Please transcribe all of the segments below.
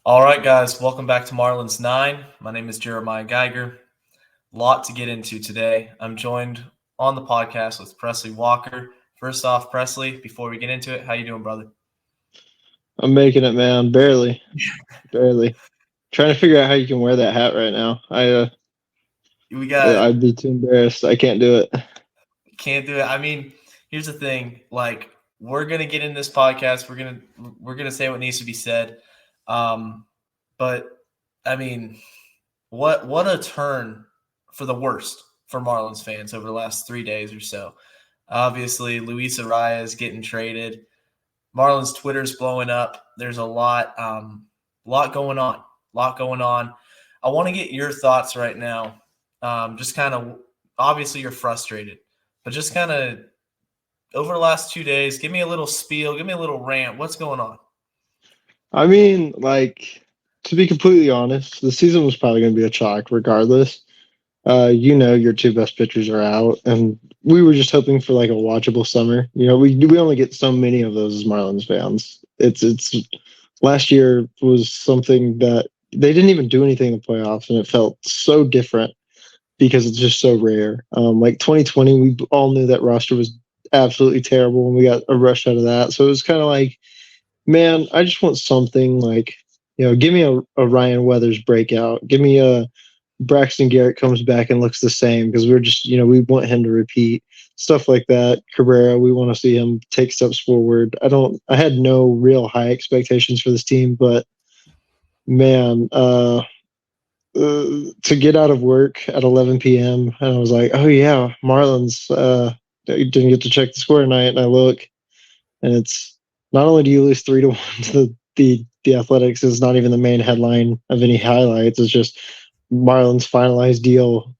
All right, guys, welcome back to Marlins 9. My name is Jeremiah Geiger. Lot to get into today. I'm joined on the podcast with Presley Walker. First off, Presley, before we get into it, how you doing, brother? I'm making it, man. Barely. Trying to figure out how you can wear that hat right now. We got I'd be too embarrassed. I can't do it. Can't do it. I mean, here's the thing. Like, we're gonna get in this podcast. We're gonna say what needs to be said. But I mean, what a turn for the worst for Marlins fans over the last 3 days or so. Obviously, Luis Arraez getting traded. Marlins Twitter's blowing up. There's a lot going on. I want to get your thoughts right now. Just kind of, obviously you're frustrated, but just kind of over the last 2 days, give me a little spiel, give me a little rant. What's going on? I mean, to be completely honest, the season was probably going to be a chalk regardless. Your two best pitchers are out, and we were just hoping for like a watchable summer. We only get so many of those as Marlins fans. It's last year was something that they didn't even do anything in the playoffs, and it felt so different because it's just so rare. Like 2020, we all knew that roster was absolutely terrible, and we got a rush out of that. So it was kind of like, man, I just want something like, give me a Ryan Weathers breakout. Give me a Braxton Garrett comes back and looks the same because we're just, we want him to repeat stuff like that. Cabrera, we want to see him take steps forward. I had no real high expectations for this team, but man, to get out of work at 11 p.m. and I was like, oh yeah, Marlins didn't get to check the score tonight, and I look, and it's not only do you lose 3-1 to the Athletics is not even the main headline of any highlights. It's just Marlins finalized deal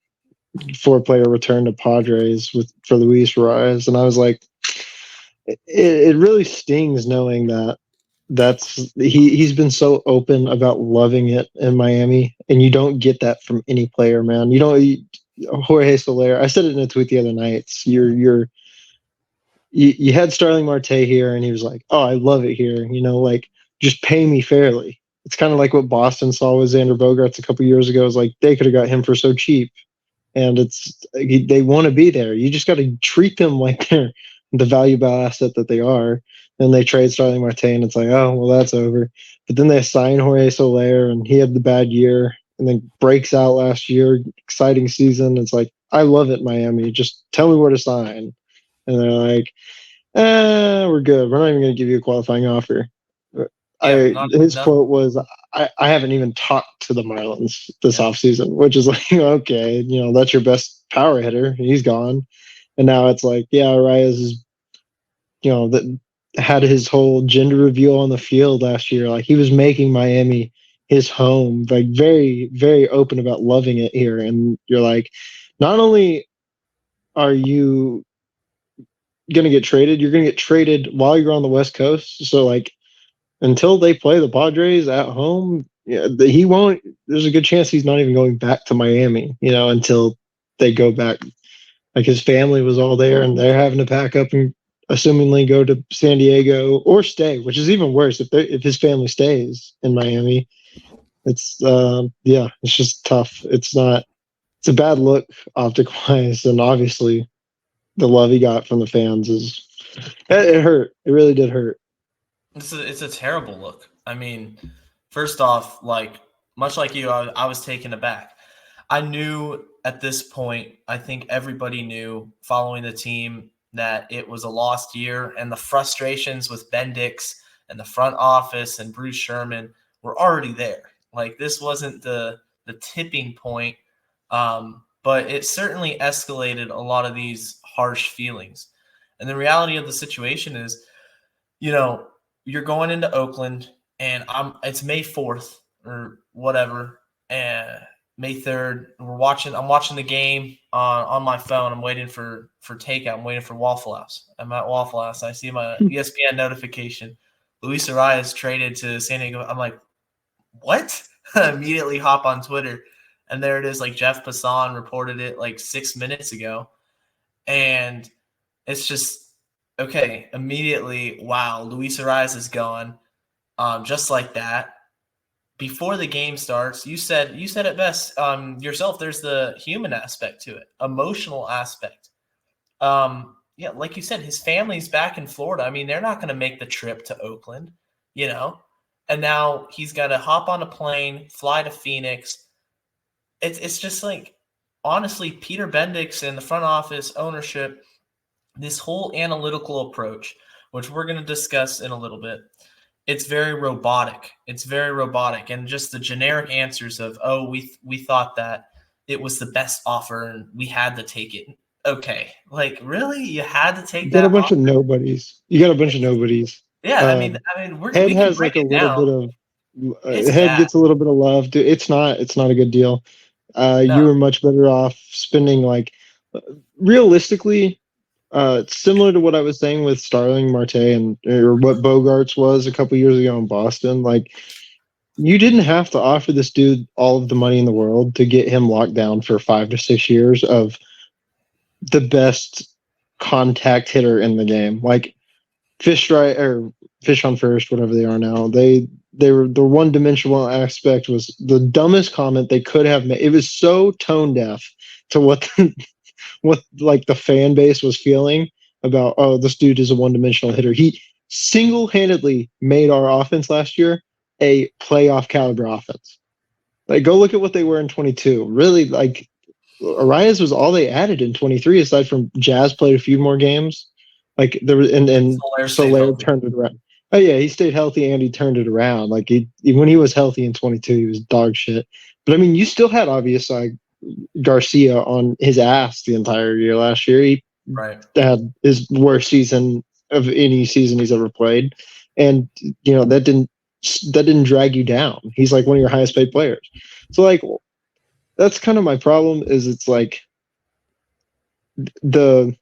4-player return to Padres for Luis Arraez, and I was like, it really stings knowing that he's been so open about loving it in Miami, and you don't get that from any player, man. Jorge Soler. I said it in a tweet the other night. You had Starling Marte here, and he was like, "Oh, I love it here." Like, just pay me fairly. It's kind of like what Boston saw with Xander Bogaerts a couple years ago. It's like they could have got him for so cheap, and they want to be there. You just got to treat them like they're the valuable asset that they are. And they trade Starling Marte, and it's like, oh, well, that's over. But then they sign Jorge Soler, and he had the bad year, and then breaks out last year. Exciting season. It's like, I love it, Miami. Just tell me where to sign. And they're like, we're good. We're not even going to give you a qualifying offer. Yeah, His quote was, I haven't even talked to the Marlins this offseason, which is like, okay, that's your best power hitter. He's gone. And now it's like, yeah, Arraez is, that had his whole gender reveal on the field last year. Like, he was making Miami his home, like very, very open about loving it here. And you're like, not only are you going to get traded, you're going to get traded while you're on the West Coast. So, like, until they play the Padres at home, yeah, he won't. There's a good chance he's not even going back to Miami, until they go back. Like, his family was all there, and they're having to pack up and assumingly go to San Diego or stay, which is even worse if his family stays in Miami. It's it's just tough. It's a bad look optic wise, and obviously the love he got from the fans it hurt. It really did hurt. It's a terrible look. I mean, first off, like, much like you, I was taken aback. I knew at this point, I think everybody knew following the team that it was a lost year, and the frustrations with Bendix and the front office and Bruce Sherman were already there. Like, this wasn't the tipping point, but it certainly escalated a lot of these harsh feelings. And the reality of the situation is, you're going into Oakland, and it's May 4th or whatever, and May 3rd. I'm watching the game on my phone. I'm waiting for takeout. I'm waiting for Waffle House. I'm at Waffle House. I see my ESPN notification. Luis Arraez traded to San Diego. I'm like, what? Immediately hop on Twitter, and there it is. Like, Jeff Passan reported it like 6 minutes ago, and it's just okay. Immediately, wow, Luis Arraez is gone, just like that. before the game starts, you said it best yourself. There's the human aspect to it, emotional aspect. Yeah, like you said, his family's back in Florida. I mean, they're not going to make the trip to Oakland, and now he's got to hop on a plane, fly to Phoenix. It's just like, honestly, Peter Bendix and the front office ownership, this whole analytical approach, which we're going to discuss in a little bit, it's very robotic. And just the generic answers of, oh, we thought that it was the best offer and we had to take it. Okay, like, really? You had to take You got that a bunch offer? of nobodies. Yeah, I mean, we can Has break like a it little down. bit of It's Head bad. gets a little bit of love. Dude, it's not a good deal. You No, were much better off spending realistically, similar to what I was saying with Starling Marte or what Bogarts was a couple years ago in Boston. Like, you didn't have to offer this dude all of the money in the world to get him locked down for 5 to 6 years of the best contact hitter in the game. Like, Fish on First, whatever they are now. They were, the one dimensional aspect was the dumbest comment they could have made. It was so tone deaf to what like the fan base was feeling about, oh, this dude is a one dimensional hitter. He single handedly made our offense last year a playoff caliber offense. Like, go look at what they were in 22. Really, like, Arraez was all they added in 23, aside from Jazz played a few more games. Like, there was, and Soler stayed Soler healthy. turned it around. Oh yeah, he stayed healthy and he turned it around. Like, when he was healthy in 22, he was dog shit. But I mean, you still had obvious Garcia on his ass the entire year last year. He Right. had his worst season of any season he's ever played, and that didn't drag you down. He's like one of your highest paid players. So like, that's kind of my problem. Is it's like the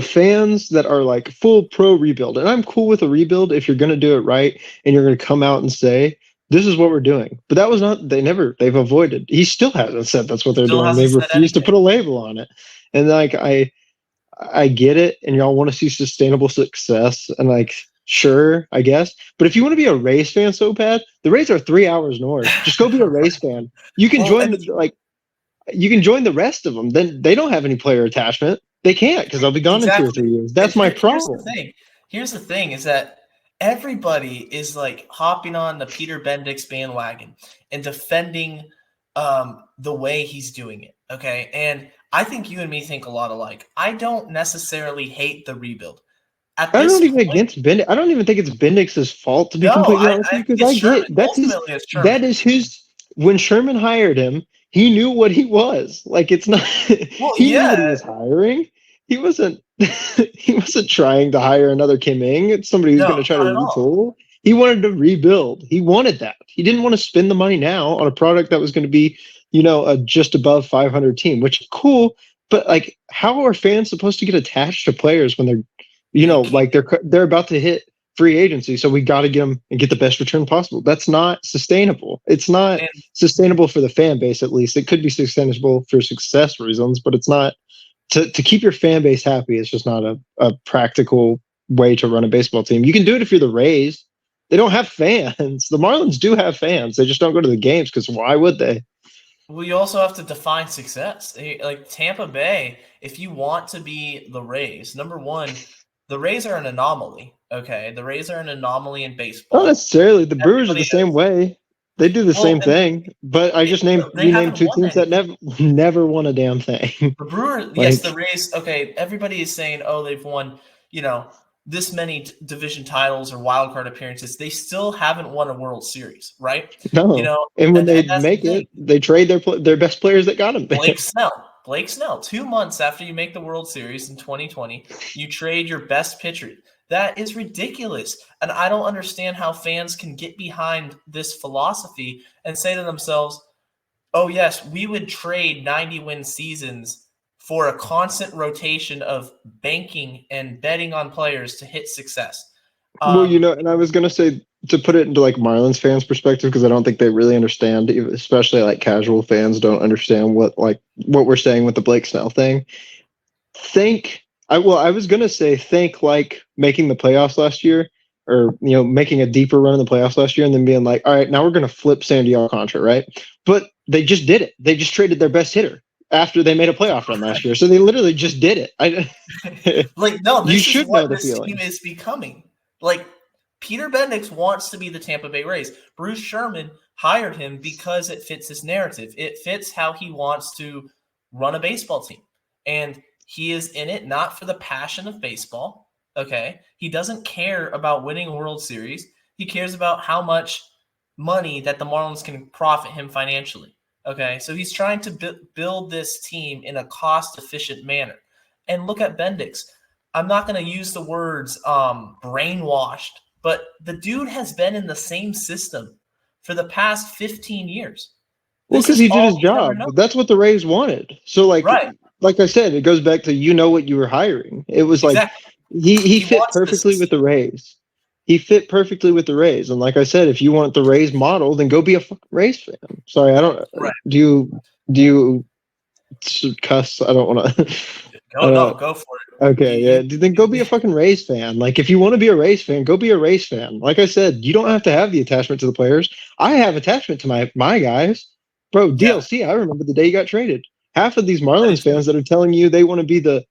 fans that are like full pro rebuild, and I'm cool with a rebuild if you're going to do it right and you're going to come out and say this is what we're doing. But that was not, they've avoided. He still hasn't said that's what they're Still doing. hasn't They've said refused to anything. put a label on it. And like, I get it, and y'all want to see sustainable success, and like, sure, I guess. But if you want to be a Rays fan so bad, the Rays are 3 hours north. Just go be a Rays fan. You can Well, join you can join the rest of them. Then they don't have any player attachment. They can't, because they'll be gone in 2 or exactly. 3 years. And That's my here's the problem. thing. Here's the thing is that everybody is like hopping on the Peter Bendix bandwagon and defending the way he's doing it. Okay. And I think you and me think a lot alike. I don't necessarily hate the rebuild. At I'm this not even point, against Bendix. I don't even think it's Bendix's fault, to be no, completely honest with you, because it's I Sherman. get Ultimately, it's that Sherman. is his. When Sherman hired him, he knew what he was. Like, it's not. Well, He knew what he yeah. was hiring. He wasn't. He wasn't trying to hire another Kim Ing. It's somebody who's No, going to try to not at all. retool. He wanted to rebuild. He wanted that. He didn't want to spend the money now on a product that was going to be, a just above 500 team, which is cool. But like, how are fans supposed to get attached to players when they're, You can't. like they're about to hit free agency, so we got to get them and get the best return possible? That's not sustainable. It's not And sustainable for the fan base, at least. It could be sustainable for success reasons, but it's not to keep your fan base happy. It's just not a practical way to run a baseball team. You can do it if you're the Rays. They don't have fans. The Marlins do have fans. They just don't go to the games, because why would they? well, you also have to define success. Like Tampa Bay, if you want to be the Rays, number one, the Rays are an anomaly. Okay, the Rays are an anomaly in Not baseball. necessarily. The Brewers are Everybody the same knows. way. They do the Well, same thing. But I just named they you named haven't 2 won teams that anything. never won a damn thing. The Brewers, yes, Like, the Rays. Okay, everybody is saying, oh, they've won, this many division titles or wild card appearances. They still haven't won a World Series, right? no. And when And they that's the make thing. it, they trade their best players that got them there. Blake Snell, 2 months after you make the World Series in 2020, you trade your best pitcher. That is ridiculous. And I don't understand how fans can get behind this philosophy and say to themselves, oh, yes, we would trade 90-win seasons for a constant rotation of banking and betting on players to hit success. Well, and I was gonna say, to put it into like Marlins fans' perspective, because I don't think they really understand, especially like casual fans don't understand what we're saying with the Blake Snell thing. I was gonna say, think like making the playoffs last year. or making a deeper run in the playoffs last year, and then being like, all right, now we're going to flip Sandy Alcantara, right? But they just did it. They just traded their best hitter after they made a playoff run last year. So they literally just did it. No, you this is should know what the this feeling. team is becoming. Peter Bendix wants to be the Tampa Bay Rays. Bruce Sherman hired him because it fits his narrative. It fits how he wants to run a baseball team. And he is in it not for the passion of baseball. Okay. He doesn't care about winning a World Series. He cares about how much money that the Marlins can profit him financially. Okay. So he's trying to build this team in a cost-efficient manner. And look at Bendix. I'm not going to use the words brainwashed, but the dude has been in the same system for the past 15 years. Well, because he did his job. That's what the Rays wanted. So, like I said, it goes back to what you were hiring. It was exactly. He fit perfectly with the Rays. He fit perfectly with the Rays. And like I said, if you want the Rays model, then go be a fucking Rays fan. Sorry, I don't. Right. Do you cuss? I don't want to. Go for it. Okay, yeah. Then go be a fucking Rays fan. Like, if you want to be a Rays fan, go be a Rays fan. Like I said, you don't have to have the attachment to the players. I have attachment to my guys. Bro, DLC, yeah. I remember the day you got traded. Half of these Marlins fans that are telling you they want to be the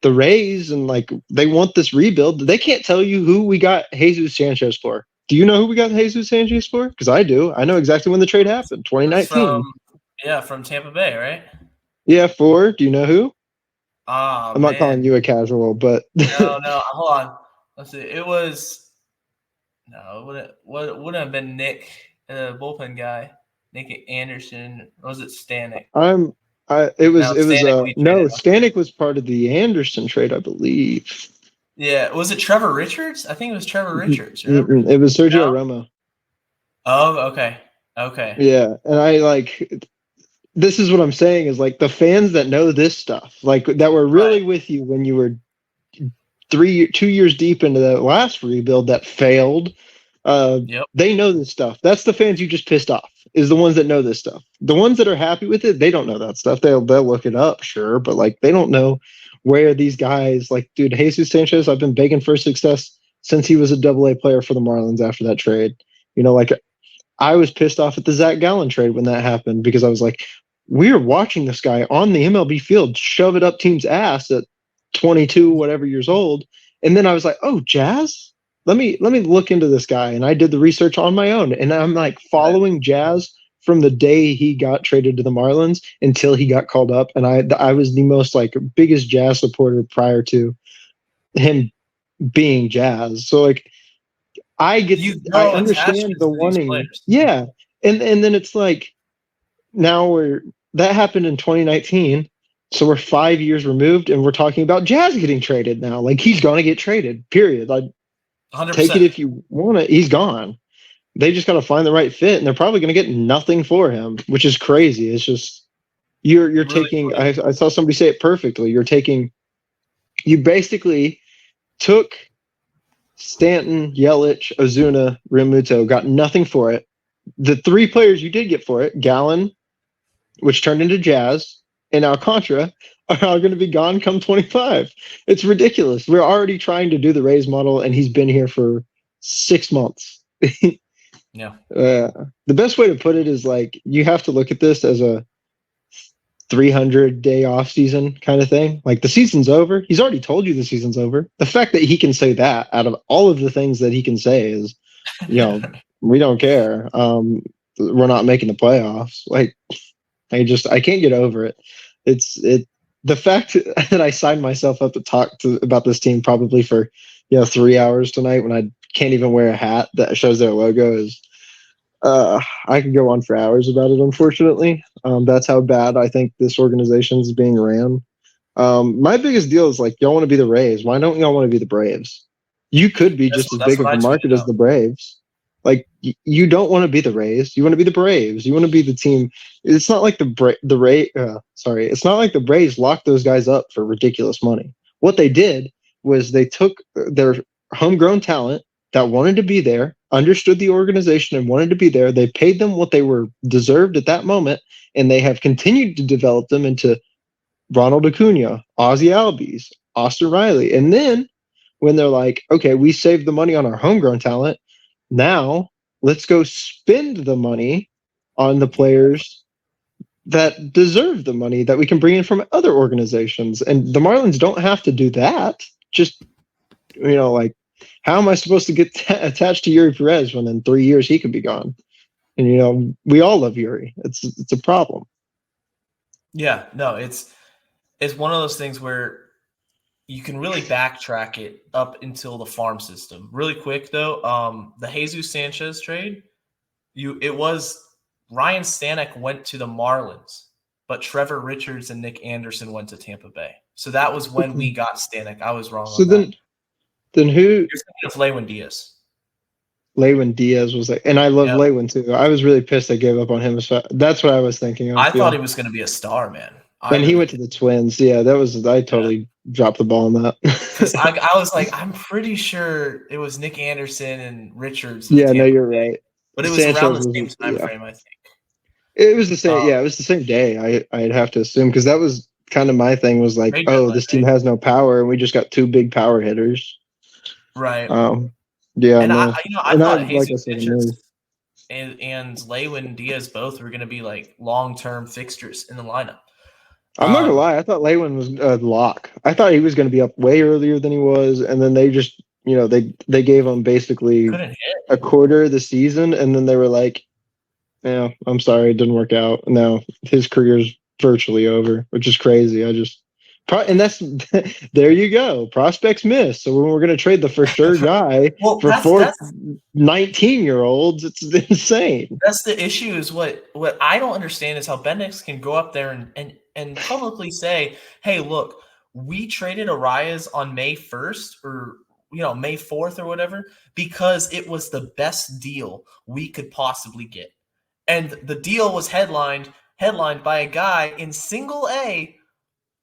Rays and like they want this rebuild, they can't tell you who we got Jesus Sanchez for. Do you know who we got Jesus Sanchez for? Because I do. I know exactly when the trade happened, 2019. From Tampa Bay, right? Yeah, do you know who? I'm not calling you a casual, but no, hold on. Let's see. It wouldn't have been Nick, the bullpen guy, Nick Anderson. Or was it Stanek? Stanek was part of the Anderson trade, I believe. Yeah, was it Trevor Richards? I think it was Trevor Richards. It was Sergio Romo. Oh, okay. Yeah, and this is what I'm saying is like the fans that know this stuff, like that were really with you when you were 2 years deep into the last rebuild that failed. They know this stuff. That's the fans you just pissed off, is the ones that know this stuff. The ones that are happy with it, they don't know that stuff. They'll look it up, sure, but like they don't know where these guys, like, dude, Jesus Sanchez, I've been begging for success since he was a AA player for the Marlins after that trade. Like I was pissed off at the Zach Gallen trade when that happened because I was like, we're watching this guy on the MLB field shove it up team's ass at 22 whatever years old, and then I was like, oh, Jazz, let me look into this guy, and I did the research on my own, and I'm like following Jazz from the day he got traded to the Marlins until he got called up, and I was the most like biggest Jazz supporter prior to him being Jazz. So like I understand the wanting, yeah, and then it's like now that happened in 2019. So we're 5 years removed, and we're talking about Jazz getting traded now. Like, he's going to get traded, period. Like, 100%. Take it if you want it. He's gone. They just got to find the right fit, and they're probably going to get nothing for him, which is crazy. It's just you're really taking. I saw somebody say it perfectly. You basically took Stanton, Yelich, Ozuna, Realmuto, got nothing for it. The three players you did get for it, Gallen, which turned into Jazz, and Alcantara, are all going to be gone come 25. It's ridiculous. We're already trying to do the Rays model, and he's been here for 6 months. Yeah. The best way to put it is like you have to look at this as a 300-day off season kind of thing. Like, the season's over. He's already told you the season's over. The fact that he can say that out of all of the things that he can say is, we don't care. We're not making the playoffs. Like, I can't get over it. The fact that I signed myself up to talk about this team probably for 3 hours tonight when I can't even wear a hat that shows their logo is I could go on for hours about it. Unfortunately, that's how bad I think this organization is being ran. My biggest deal is like, y'all want to be the Rays. Why don't y'all want to be the Braves? You could be just as big of a market as the Braves. Like, you don't want to be the Rays. You want to be the Braves. You want to be the team. It's not like it's not like the Braves locked those guys up for ridiculous money. What they did was they took their homegrown talent that wanted to be there, understood the organization and wanted to be there. They paid them what they were deserved at that moment, and they have continued to develop them into Ronald Acuna, Ozzie Albies, Austin Riley. And then when they're like, okay, we saved the money on our homegrown talent. Now let's go spend the money on the players that deserve the money that we can bring in from other organizations. And the Marlins don't have to do that. Just, like, how am I supposed to get attached to Yuri Perez when in 3 years he could be gone? And, we all love Yuri. It's a problem. Yeah, no, it's one of those things where you can really backtrack it up until the farm system. Really quick though, the Jesus Sanchez trade, it was Ryan Stanek went to the Marlins, but Trevor Richards and Nick Anderson went to Tampa Bay. So that was when we got Stanek. I was wrong So on that. Then who? You're thinking of Lewin Diaz. Lewin Diaz was like, and I love Lewin too. I was really pissed they gave up on him. That's what I was thinking of. I thought he was going to be a star, man. And he went to the Twins. Yeah, I totally dropped the ball on that. Because I was like, I'm pretty sure it was Nick Anderson and Richards. Yeah, no, you're right. But it was Sanchez around the same time frame, I think. It was the same. It was the same day. I'd have to assume, because that was kind of my thing. Was like, this team has no power, and we just got 2 big power hitters. Right. Yeah. And no. I thought Jesus Sanchez and Lewin Diaz both were going to be like long-term fixtures in the lineup. I'm not gonna lie. I thought Lewin was a lock. I thought he was going to be up way earlier than he was, and then they just, they gave him basically a quarter of the season, and then they were like, "Yeah, I'm sorry, it didn't work out." Now his career's virtually over, which is crazy. And that's there you go. Prospects miss. So when we're going to trade the for sure guy for 4 19-year-olds, it's insane. That's the issue. Is what I don't understand is how Bendix can go up there and publicly say, "Hey, look, we traded Arraez on May 1st or May 4th or whatever because it was the best deal we could possibly get." And the deal was headlined by a guy in single A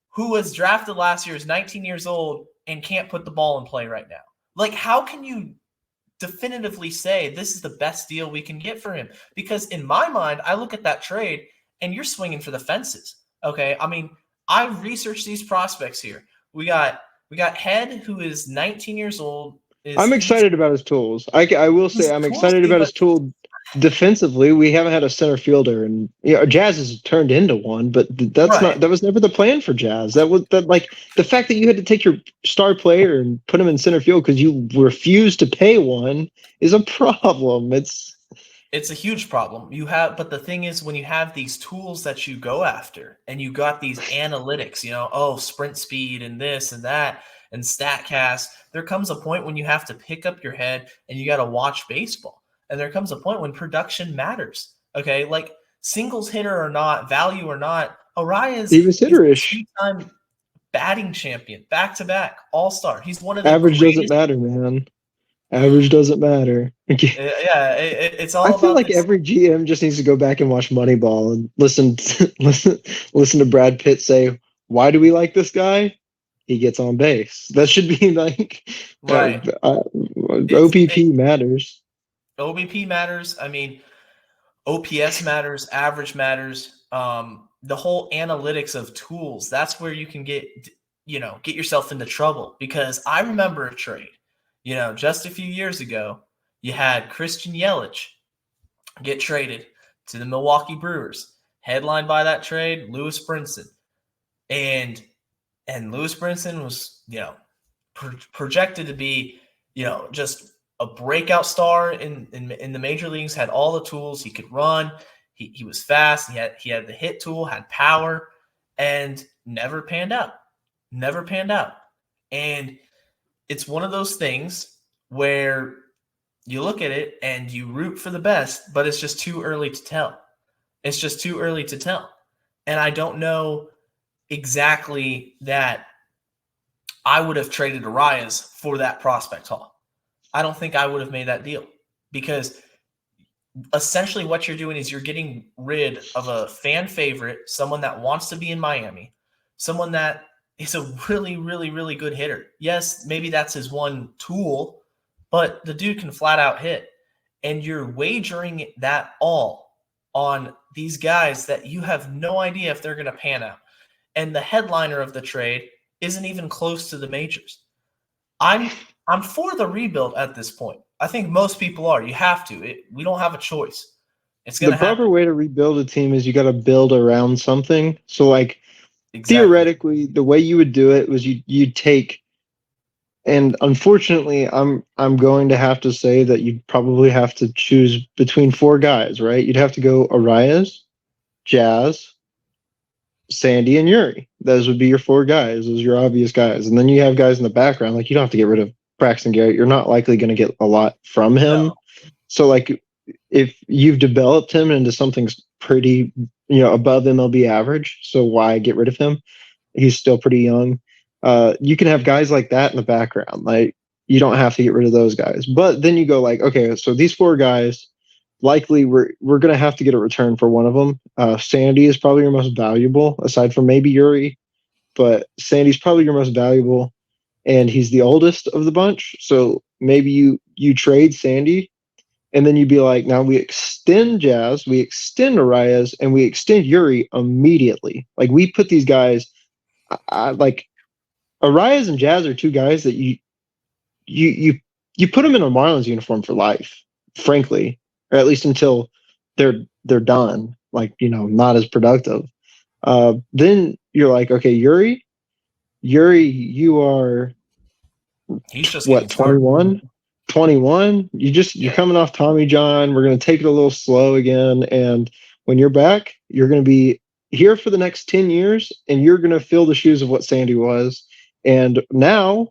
who was drafted last year, is 19 years old, and can't put the ball in play right now. Like, how can you definitively say this is the best deal we can get for him? Because in my mind, I look at that trade, and you're swinging for the fences. Okay, I mean, I've researched these prospects here. We got Head, who is 19 years old. I'm excited about his tools. I will say I'm excited about his tool. Defensively, we haven't had a center fielder, and Jazz has turned into one, but that was never the plan for Jazz. Like the fact that you had to take your star player and put him in center field because you refused to pay one is a problem. It's a huge problem. But the thing is, when you have these tools that you go after, and you got these analytics, sprint speed and this and that and StatCast, there comes a point when you have to pick up your head and you got to watch baseball. And there comes a point when production matters. Okay, like singles hitter or not, value or not, Arraez, he was hitter-ish. 2-time batting champion, back-to-back, all-star. He's one of the average doesn't matter, man. Average doesn't matter. It's all. I feel like every GM just needs to go back and watch Moneyball and listen to Brad Pitt say, "Why do we like this guy? He gets on base." That should be like right. OPP matters. OBP matters. I mean, OPS matters. Average matters. The whole analytics of tools. That's where you can get yourself into trouble. Because I remember a trade. Just a few years ago, you had Christian Yelich get traded to the Milwaukee Brewers. Headlined by that trade, Luis Brinson, and Luis Brinson was projected to be just a breakout star in the major leagues. Had all the tools. He could run. He was fast. He had the hit tool. Had power, and never panned out. And it's one of those things where you look at it and you root for the best, but it's just too early to tell. And I don't know exactly that I would have traded Arraez for that prospect haul. I don't think I would have made that deal, because essentially what you're doing is you're getting rid of a fan favorite, someone that wants to be in Miami, someone that is a really, really, really good hitter. Yes, maybe that's his one tool, but the dude can flat out hit. And you're wagering that all on these guys that you have no idea if they're going to pan out. And the headliner of the trade isn't even close to the majors. I'm for the rebuild at this point. I think most people are. You have to. We don't have a choice. It's The gonna proper happen. way to rebuild a team is you got to build around something. So like Exactly. theoretically, the way you would do it was you'd take, and unfortunately, I'm going to have to say that you'd probably have to choose between four guys, right? You'd have to go Arraez, Jazz, Sandy, and Yuri. Those would be your four guys. Those are your obvious guys. And then you have guys in the background. Like you don't have to get rid of Braxton Garrett. You're not likely going to get a lot from him. No. So like if you've developed him into something pretty, above MLB average, so why get rid of him? He's still pretty young. You can have guys like that in the background. Like you don't have to get rid of those guys. But then you go like, okay, so these four guys, likely we're gonna have to get a return for one of them. Sandy is probably your most valuable, aside from maybe Yuri, but Sandy's probably your most valuable, and he's the oldest of the bunch. So maybe you trade Sandy, and then you'd be like, now we extend Jazz, we extend Arias, and we extend Yuri immediately. Like we put these guys, like Arias and Jazz are two guys that you you put them in a Marlins uniform for life, frankly, or at least until they're done, like not as productive. Then you're like, okay, Yuri, you are He's just getting what, started. 21? 21. You're Yeah. coming off Tommy John. We're gonna take it a little slow again, and when you're back, you're gonna be here for the next 10 years, and you're gonna fill the shoes of what Sandy was. And now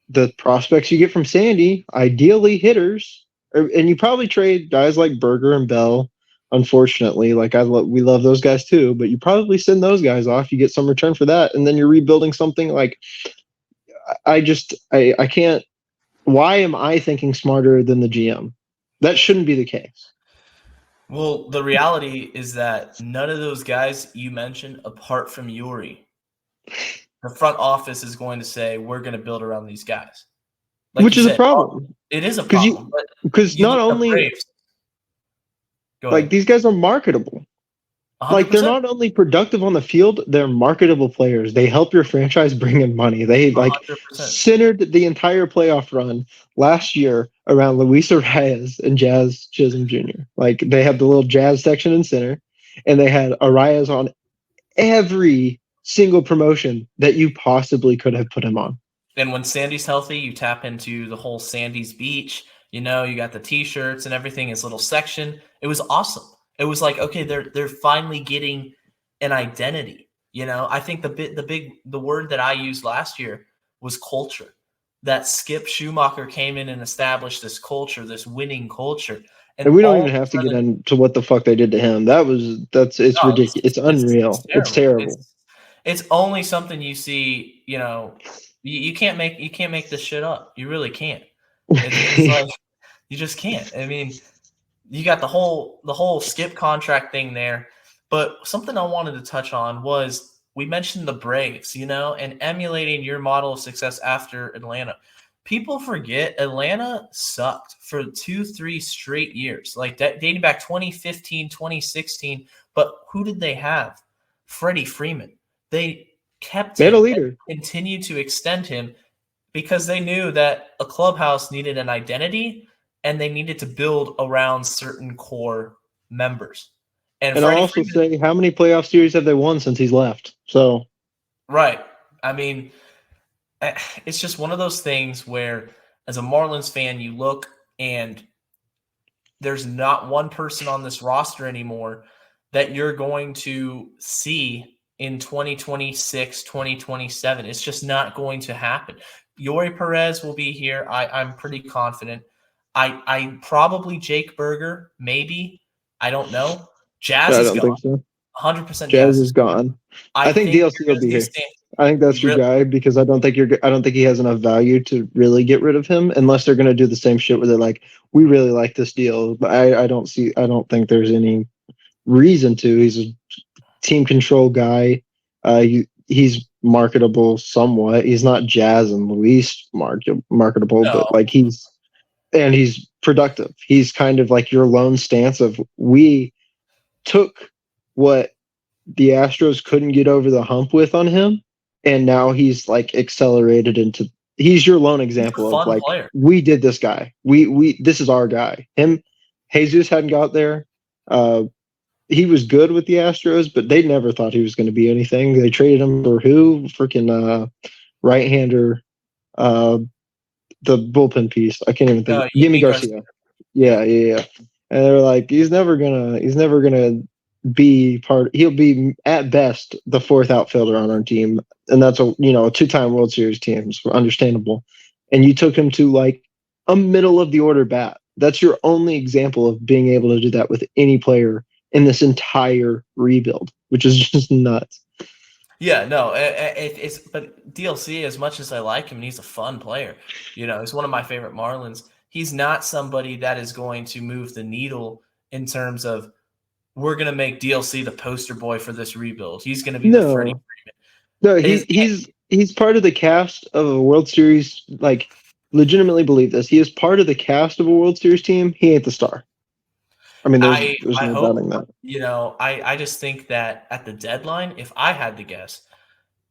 the prospects you get from Sandy, ideally hitters, and you probably trade guys like Berger and Bell. Unfortunately, like we love those guys too, but you probably send those guys off. You get some return for that, and then you're rebuilding something. Like I can't. Why am I thinking smarter than the GM? That shouldn't be the case. Well, the reality is that none of those guys you mentioned, apart from Yuri, the front office is going to say we're going to build around these guys. Like Which you is a said, problem it is a because problem. But you not look at the only Braves. Go like ahead. these guys are marketable. Like they're 100%. not only productive on the field, they're marketable players. They help your franchise bring in money. They like 100%. centered the entire playoff run last year around Luis Arraez and Jazz Chisholm Jr. Like they had the little Jazz section in center, and they had Arraez on every single promotion that you possibly could have put him on. And when Sandy's healthy, you tap into the whole Sandy's Beach. You got the T-shirts and everything, his little section. It was awesome. It was like, okay, they're finally getting an identity. I think the word that I used last year was culture. That Skip Schumacher came in and established this culture, this winning culture, And and we don't all even of have to a get sudden, into what the fuck they did to him. It's no, ridiculous. It's it's unreal. It's terrible. terrible. It's only something you see. You can't make this shit up. You really can't. It's like you just can't. I mean, you got the whole Skip contract thing there, but something I wanted to touch on was we mentioned the Braves, and emulating your model of success after Atlanta. People forget Atlanta sucked for 2-3 straight years, like dating back 2015, 2016. But who did they have? Freddie Freeman. They kept They had a him and leader. continued to extend him because they knew that a clubhouse needed an identity and they needed to build around certain core members. And And I'll Freddie also Freeman, say, how many playoff series have they won since he's left? So right. I mean, it's just one of those things where, as a Marlins fan, you look and there's not one person on this roster anymore that you're going to see in 2026, 2027. It's just not going to happen. Yori Perez will be here. I'm pretty confident. I probably Jake Berger, maybe. I don't know. Jazz I is don't gone. think so. 100% Jazz Jazz is is gone. gone. I I think think DLC you're will going to be see here. Stan. I think that's your guy because I don't think he has enough value to really get rid of him unless they're going to do the same shit where they're like, we really like this deal, but I don't think there's any reason to. He's a team control guy. He's marketable somewhat. He's not Jazz and Luis marketable, No. but like he's productive. He's kind of like your lone stance of we took what the Astros couldn't get over the hump with on him, and now he's like accelerated into he's your lone He's example a of fun like, player. we did this guy. This is our guy. Jesus hadn't got there. He was good with the Astros, but they never thought he was going to be anything. They traded him for who? Freaking right-hander, the bullpen piece. I can't even think. Gimme Yimi Garcia. Yeah. And they're like, he's never gonna be part. He'll be at best the fourth outfielder on our team, and that's a two-time World Series team. So understandable. And you took him to like a middle of the order bat. That's your only example of being able to do that with any player in this entire rebuild, which is just nuts. Yeah, no, it's but DLC, as much as I like him, and he's a fun player. He's one of my favorite Marlins. He's not somebody that is going to move the needle in terms of we're going to make DLC the poster boy for this rebuild. He's going to be the Freddie No, Freeman. he's part of the cast of a World Series. Like, legitimately believe this. He is part of the cast of a World Series team. He ain't the star. I mean, there's no doubting that. I just think that at the deadline, if I had to guess,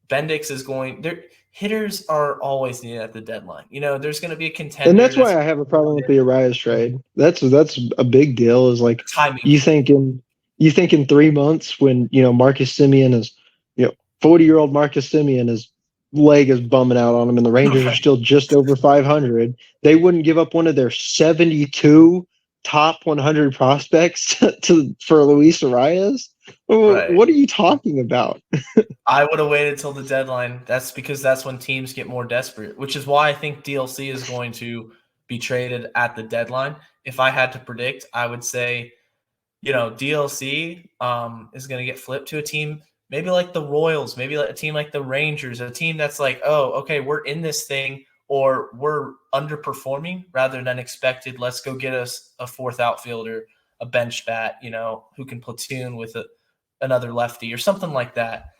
Bendix is going. Hitters are always needed at the deadline. There's going to be a contender. And that's why I have a problem with the Arraez trade. That's a big deal. Is like timing. You think in 3 months when Marcus Semien is 40-year-old Marcus Semien, his leg is bumming out on him, and the Rangers are still just over 500. They wouldn't give up one of their 72 top 100 prospects for Luis Arraez. Right. What are you talking about? I would have waited till the deadline. That's because that's when teams get more desperate, which is why I think DLC is going to be traded at the deadline. If I had to predict, I would say, DLC is going to get flipped to a team maybe like the Royals, maybe like a team like the Rangers, a team that's like, oh, okay, we're in this thing, or we're underperforming rather than expected. Let's go get us a fourth outfielder, a bench bat, who can platoon with another lefty or something like that.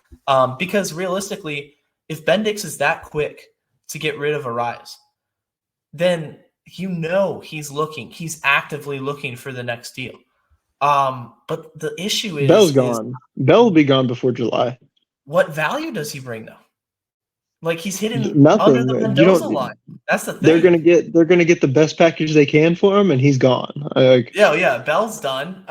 Because realistically, if Bendix is that quick to get rid of Arraez, then he's actively looking for the next deal. But the issue is Bell's gone. Bell will be gone before July. What value does he bring though? Like he's hitting nothing under the Mendoza line. That's the thing. They're gonna get the best package they can for him, and he's gone. Yeah. Bell's done.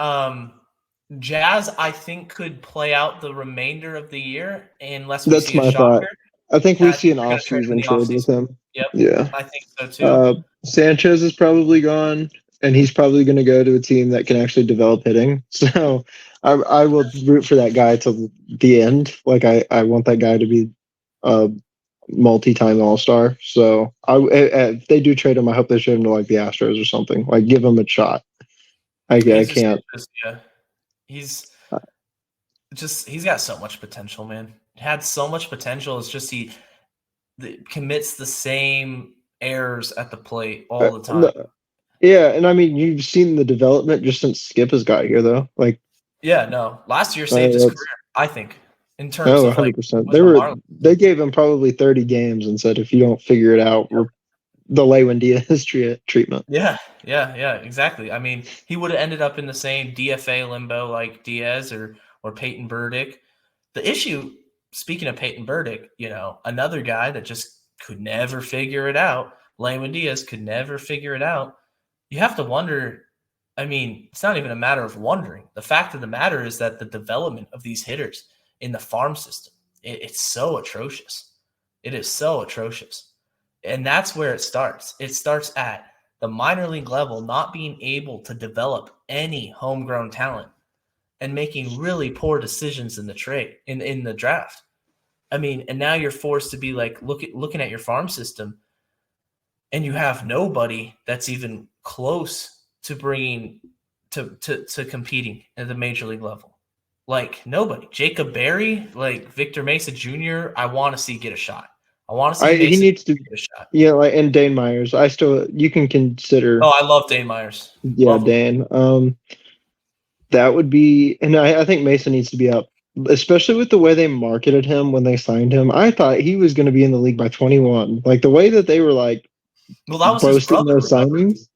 Jazz, I think, could play out the remainder of the year unless we see a shocker. Thought. I think we see an off-season trade with him. Yep. Yeah. I think so too. Sanchez is probably gone, and he's probably going to go to a team that can actually develop hitting. So I will root for that guy till the end. Like I want that guy to be a multi-time All-Star. So if they do trade him, I hope they trade him to like the Astros or something. Like give him a shot. I can't. He's got so much potential, man. Had so much potential. It's just he commits the same errors at the plate all the time. Yeah, and I mean you've seen the development just since Skip has got here, though. Like, last year saved his career. I think in terms of 100%. They gave him probably 30 games and said if you don't figure it out, we're the Lewin Diaz treatment. Yeah, exactly. I mean, he would have ended up in the same DFA limbo like Diaz or Peyton Burdick. The issue, speaking of Peyton Burdick, another guy that just could never figure it out. Lewin Diaz could never figure it out. You have to wonder. I mean, it's not even a matter of wondering. The fact of the matter is that the development of these hitters in the farm system, it's so atrocious. It is so atrocious. And that's where it starts. It starts at the minor league level, not being able to develop any homegrown talent and making really poor decisions in the trade, in the draft. I mean, and now you're forced to be like looking at your farm system, and you have nobody that's even close to bringing to competing at the major league level. Like nobody. Jacob Berry, like Victor Mesa Jr., I want to see get a shot. I want to see he needs to get a shot. Yeah, and Dane Myers. You can consider. Oh, I love Dane Myers. Yeah, Dane. That would be, and I think Mesa needs to be up, especially with the way they marketed him when they signed him. I thought he was going to be in the league by 21. Like the way that they were like, that was boasting those signings.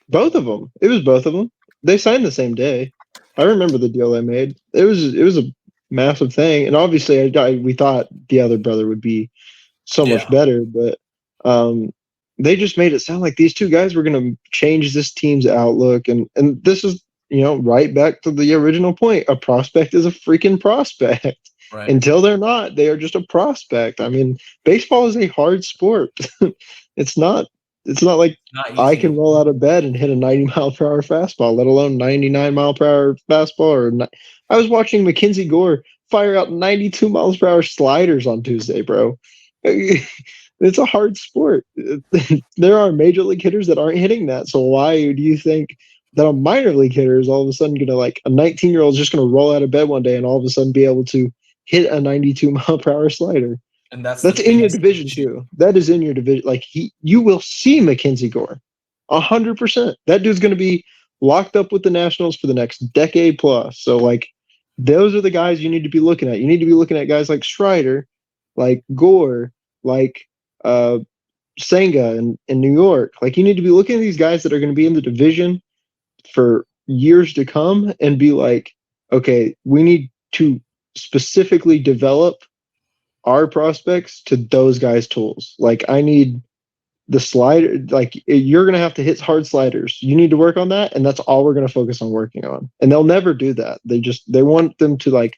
Both of them. It was both of them. They signed the same day. I remember the deal they made. It was a massive thing, and obviously we thought the other brother would be so much better, but They just made it sound like these two guys were going to change this team's outlook. And this is, right back to the original point. A prospect is a freaking prospect. Right. Until they're not, they are just a prospect. I mean, baseball is a hard sport. It's not like Not I easy. can roll out of bed and hit a 90-mile-per-hour fastball, let alone 99-mile-per-hour fastball. I was watching Mackenzie Gore fire out 92 miles per hour sliders on Tuesday, bro. It's a hard sport. There are major league hitters that aren't hitting that. So why do you think that a minor league hitter is all of a sudden going to, like, a 19-year-old is just going to roll out of bed one day and all of a sudden be able to hit a 92-mile-per-hour slider? And that's in your division too. That is in your division. Like, you will see Mackenzie Gore, 100%. That dude's going to be locked up with the Nationals for the next decade plus. So, like, those are the guys you need to be looking at. You need to be looking at guys like Strider, like Gore, like Senga in New York. Like, you need to be looking at these guys that are going to be in the division for years to come and be like, okay, we need to specifically develop our prospects to those guys' tools. Like, I need the slider. Like, you're going to have to hit hard sliders. You need to work on that, and that's all we're going to focus on working on. And they'll never do that. They want them to, like,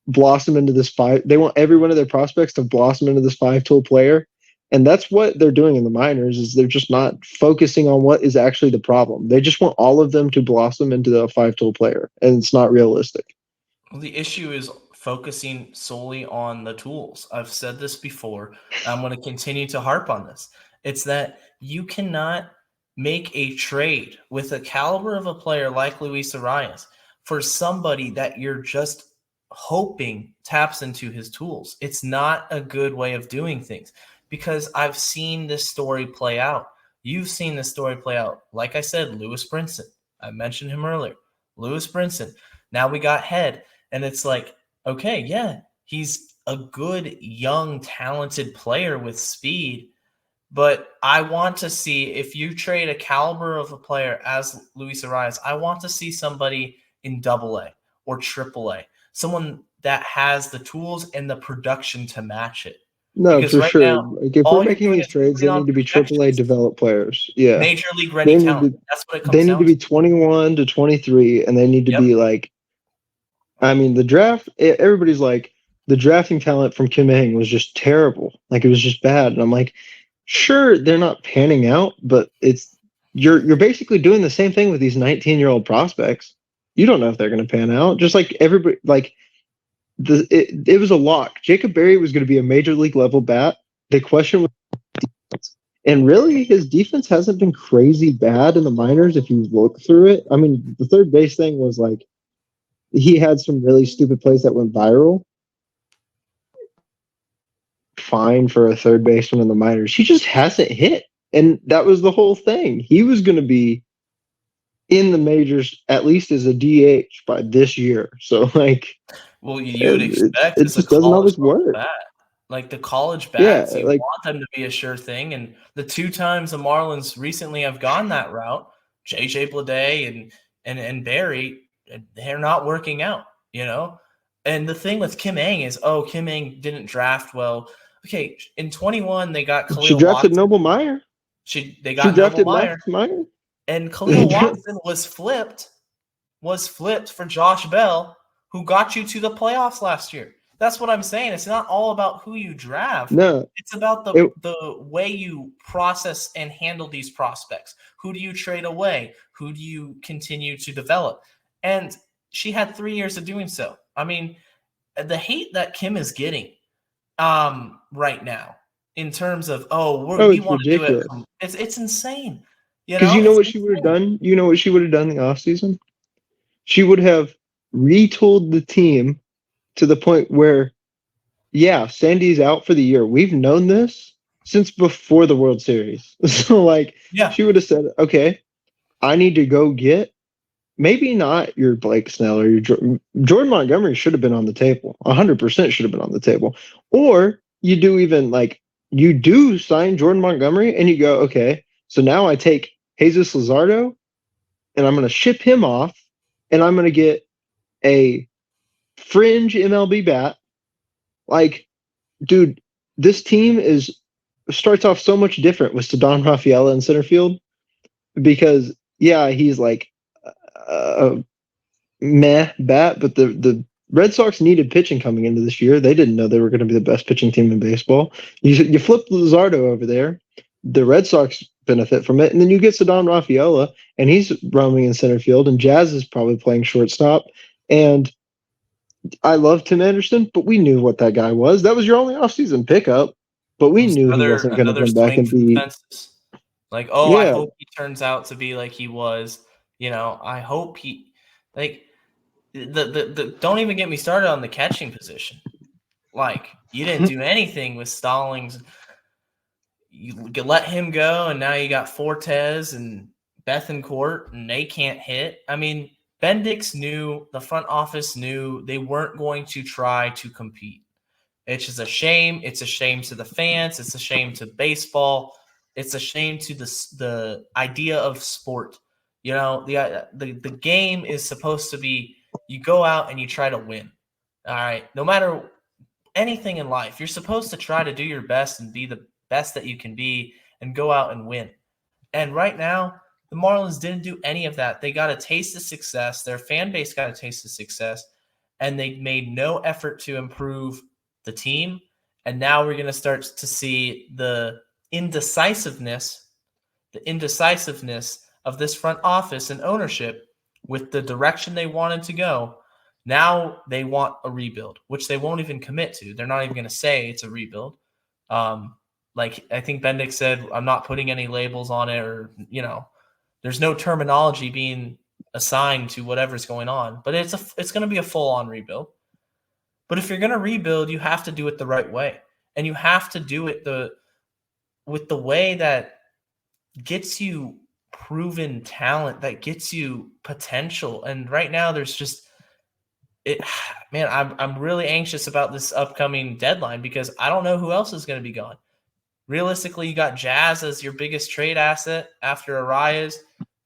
blossom into this five. They want every one of their prospects to blossom into this 5-tool player. And that's what they're doing in the minors, is they're just not focusing on what is actually the problem. They just want all of them to blossom into the 5-tool player, and it's not realistic. Well, the issue is focusing solely on the tools. I've said this before. I'm going to continue to harp on this. It's that you cannot make a trade with a caliber of a player like Luis Arraez for somebody that you're just hoping taps into his tools. It's not a good way of doing things, because I've seen this story play out. You've seen this story play out. Like I said, Lewis Brinson. I mentioned him earlier. Lewis Brinson. Now we got Head. And it's like, okay, yeah, he's a good, young, talented player with speed. But I want to see, if you trade a caliber of a player as Luis Arraez, I want to see somebody in AA or AAA, someone that has the tools and the production to match it. No, Because for right sure. now, Like, if all we're you're making doing these is trades, putting they on need to be AAA projections. developed players. Yeah. Major league ready talent. That's what it comes They need down to be 21 to 23, and they need to be like, I mean, the draft, everybody's like, the drafting talent from Kim Ng was just terrible. Like, it was just bad. And I'm like, sure, they're not panning out, but you're basically doing the same thing with these 19-year-old prospects. You don't know if they're going to pan out. Just like everybody, like, it was a lock. Jacob Berry was going to be a major league level bat. They questioned defense. And really, his defense hasn't been crazy bad in the minors if you look through it. I mean, the third base thing was like, he had some really stupid plays that went viral. Fine for a third baseman in the minors. He just hasn't hit. And that was the whole thing. He was going to be in the majors at least as a DH by this year. So, like, well, you would expect it as a just doesn't always work. bat. Like the college Yeah, bats, you like, want them to be a sure thing. And the 2 times the Marlins recently have gone that route, JJ Bleday and Barry, they're not working out, you know? And the thing with Kim Ng is, Kim Ng didn't draft well. Okay, in 21, they got Khalil she drafted Watson. Noble Meyer. They got drafted Noble Meyer. Max Meyer. And Khalil Watson was flipped for Josh Bell, who got you to the playoffs last year. That's what I'm saying. It's not all about who you draft. No. It's about the way you process and handle these prospects. Who do you trade away? Who do you continue to develop? And she had 3 years of doing so. I mean, the hate that Kim is getting right now in terms of, we want to do it. It's insane. Because you know what she would have done? You know what she would have done in the offseason? She would have retooled the team to the point where, yeah, Sandy's out for the year. We've known this since before the World Series. So, like, she would have said, okay, I need to go get, maybe not your Blake Snell or your Jordan Montgomery should have been on the table. 100% should have been on the table. Or you do sign Jordan Montgomery and you go, okay, so now I take Jesus Luzardo and I'm going to ship him off and I'm going to get a fringe MLB bat. Like, dude, this team is starts off so much different with Cedon Rafaela in center field because he's like meh bat, but the Red Sox needed pitching coming into this year. They didn't know they were going to be the best pitching team in baseball. You flip Luzardo over there, the Red Sox benefit from it, and then you get Cedon Rafaela, and he's roaming in center field, and Jazz is probably playing shortstop. And I love Tim Anderson, but we knew what that guy was. That was your only offseason pickup, but we knew he wasn't going to come back and be. Like, I hope he turns out to be like he was. I hope he like. Don't even get me started on the catching position. Like, you didn't do anything with Stallings. You let him go, and now you got Fortes and Bethancourt, and they can't hit. I mean, Bendix knew, the front office knew they weren't going to try to compete. It's just a shame. It's a shame to the fans. It's a shame to baseball. It's a shame to the idea of sport. The game is supposed to be, you go out and you try to win. All right. No matter anything in life, you're supposed to try to do your best and be the best that you can be and go out and win. And right now, the Marlins didn't do any of that. They got a taste of success. Their fan base got a taste of success, and they made no effort to improve the team. And now we're going to start to see the indecisiveness of this front office and ownership with the direction they wanted to go. Now they want a rebuild, which they won't even commit to. They're not even going to say it's a rebuild. Like I think Bendix said, I'm not putting any labels on it, or, there's no terminology being assigned to whatever's going on, but it's going to be a full-on rebuild. But if you're going to rebuild, you have to do it the right way, and you have to do it with the way that gets you proven talent, that gets you potential. And right now there's just man, I'm really anxious about this upcoming deadline because I don't know who else is going to be gone. Realistically, you got Jazz as your biggest trade asset after Arraez,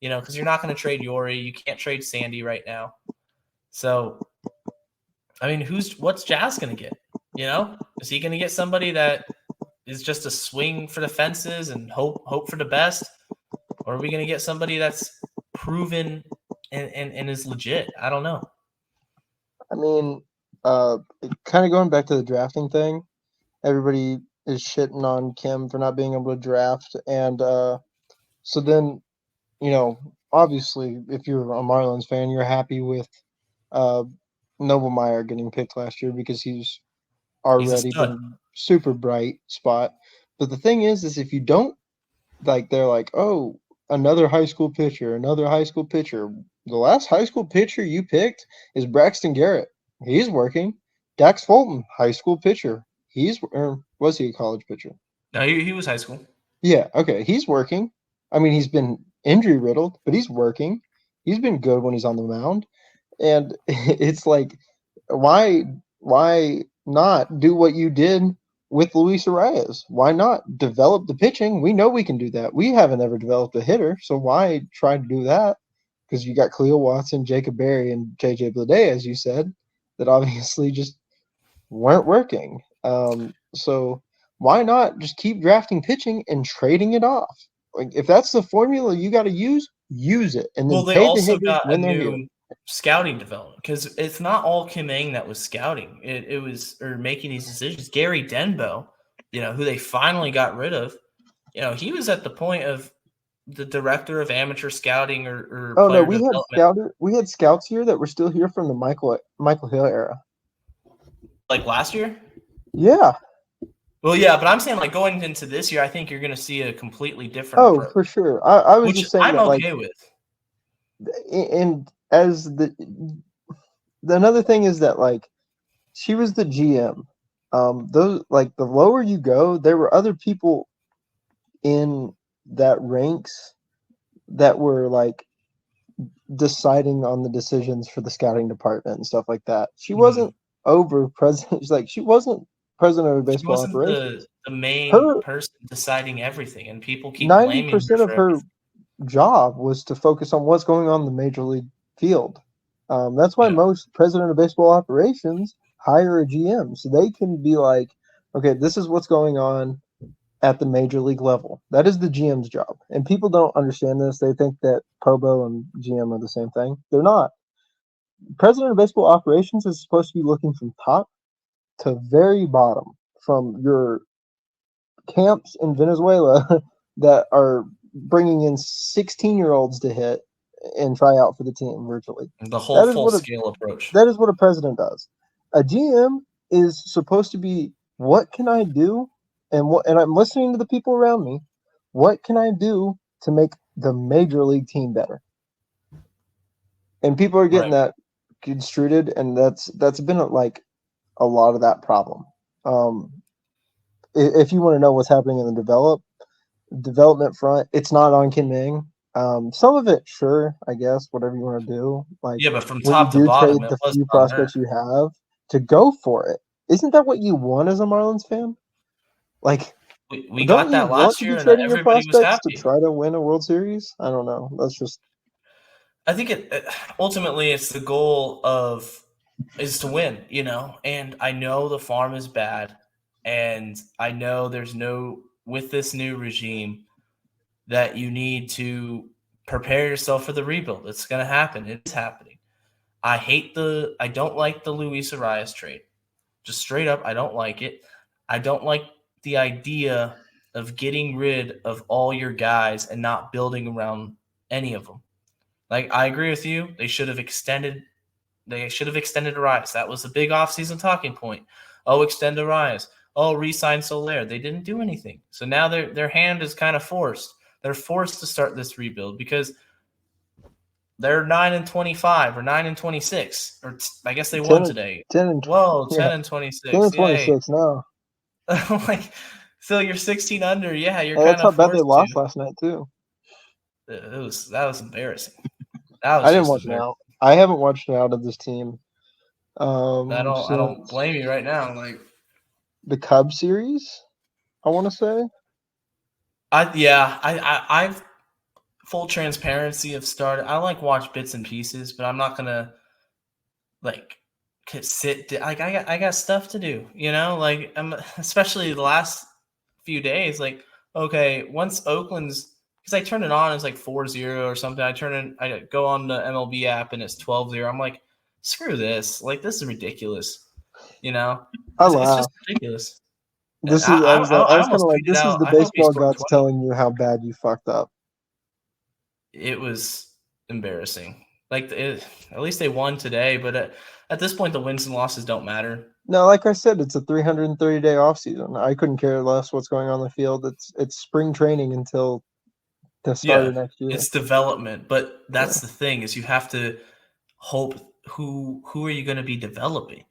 because you're not going to trade Yori. You can't trade Sandy right now. So, I mean, what's Jazz going to get? Is he going to get somebody that is just a swing for the fences and hope for the best? Or are we going to get somebody that's proven and is legit? I don't know. I mean, kind of going back to the drafting thing, everybody is shitting on Kim for not being able to draft. And so then, obviously, if you're a Marlins fan, you're happy with Noblemeyer getting picked last year because he's already been super bright spot. But the thing is if you don't, they're like, oh, another high school pitcher. The last high school pitcher you picked is Braxton Garrett. He's working. Dax Fulton, high school pitcher. Was he a college pitcher? No, he was high school. Yeah, okay. He's working. I mean, he's been injury riddled, but he's working. He's been good when he's on the mound. And it's like, why not do what you did with Luis Arraez? Why not develop the pitching? We know we can do that. We haven't ever developed a hitter, so why try to do that? Because you got Cleo Watson, Jacob Berry, and JJ Bleday, as you said, that obviously just weren't working. So why not just keep drafting pitching and trading it off? Like, if that's the formula you got to use it. And then they also got a new scouting development, because it's not all Kim Ng that was scouting. It was, or making these decisions. Gary Denbo, who they finally got rid of, he was at the point of the director of amateur scouting or oh no, we had scouts here that were still here from the Michael Hill era. Like last year? Yeah. Well, yeah, but I'm saying like going into this year, I think you're going to see a completely different approach, for sure. I was just saying I'm that, okay with. And as the another thing is that, like, she was the GM. Those, like, the lower you go, there were other people in that ranks that were like deciding on the decisions for the scouting department and stuff like that. She wasn't over president. She wasn't president of baseball operations. The main person deciding everything, and people keep 90% of her job was to focus on what's going on in the major league field. That's why most president of baseball operations hire a GM, so they can be like, okay, this is what's going on. at the major league level. That is the GM's job. And people don't understand this. They think that Pobo and GM are the same thing. They're not. President of Baseball Operations is supposed to be looking from top to very bottom, from your camps in Venezuela that are bringing in 16-year-olds to hit and try out for the team virtually. The whole full-scale approach. That is what a president does. A GM is supposed to be, what can I do? And I'm listening to the people around me. What can I do to make the major league team better? And people are getting that construed, and that's been like a lot of that problem. If you want to know what's happening in the development front, it's not on Kinming. Some of it, sure, I guess, whatever you want to do. Like, yeah, but from when top you to do bottom, trade the few prospects you have, to go for it. Isn't that what you want as a Marlins fan? Like, we don't got you that want last to year, be and trading your everybody was prospects to happy. try to win a World Series? I don't know. That's just. I think ultimately it's the goal is to win, you know. And I know the farm is bad, and I know there's with this new regime that you need to prepare yourself for the rebuild. It's going to happen. It's happening. I don't like the Luis Arraez trade. Just straight up, I don't like it. I don't like the idea of getting rid of all your guys and not building around any of them. Like, I agree with you. They should have extended Arraez. That was a big offseason talking point. Oh, extend Arraez. Oh, re-sign Soler. They didn't do anything. So now their hand is kind of forced. They're forced to start this rebuild because they're 9-25 or 9-26, or I guess they won today. 10 and 10-26. 10 and 26 now. Like, so you're 16 under. Yeah, you're Hey, kind that's how of bad forced they lost to. last night too. That was embarrassing. That was I didn't just watch embarrassing. out. I haven't watched out of this team. I don't blame you right now. Like, the Cubs series, I want to say. I've full transparency have started. I like watch bits and pieces, but I'm not gonna like sit. Like, I got stuff to do, you know. Like, especially the last few days. Like, okay, once Oakland's, because I turn it on, it's like 4-0 or something. I go on the MLB app and it's 12-0. I'm like, screw this. Like, this is ridiculous. You know, it's just ridiculous. I was kind of like, this is the baseball gods telling you how bad you fucked up. It was embarrassing. Like, at least they won today, but at this point, the wins and losses don't matter. No, like I said, it's a 330-day offseason. I couldn't care less what's going on the field. It's spring training until the start of next year. It's development, but that's the thing, is you have to hope who are you going to be developing.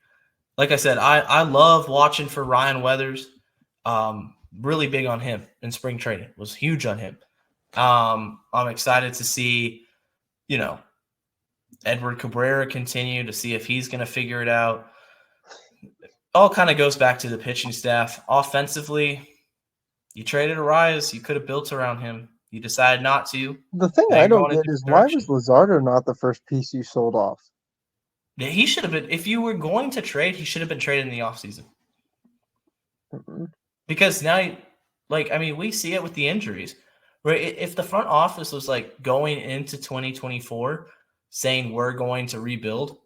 Like I said, I love watching for Ryan Weathers. Really big on him in spring training. Was huge on him. I'm excited to see, you know, Edward Cabrera continue, to see if he's going to figure it out. All kind of goes back to the pitching staff. Offensively, you traded Arraez. You could have built around him. You decided not to. The thing I don't get is, why was Luzardo not the first piece you sold off? He should have been. If you were going to trade, he should have been traded in the offseason. Mm-hmm. Because now, like, I mean, we see it with the injuries. Right? If the front office was like going into 2024 saying we're going to rebuild,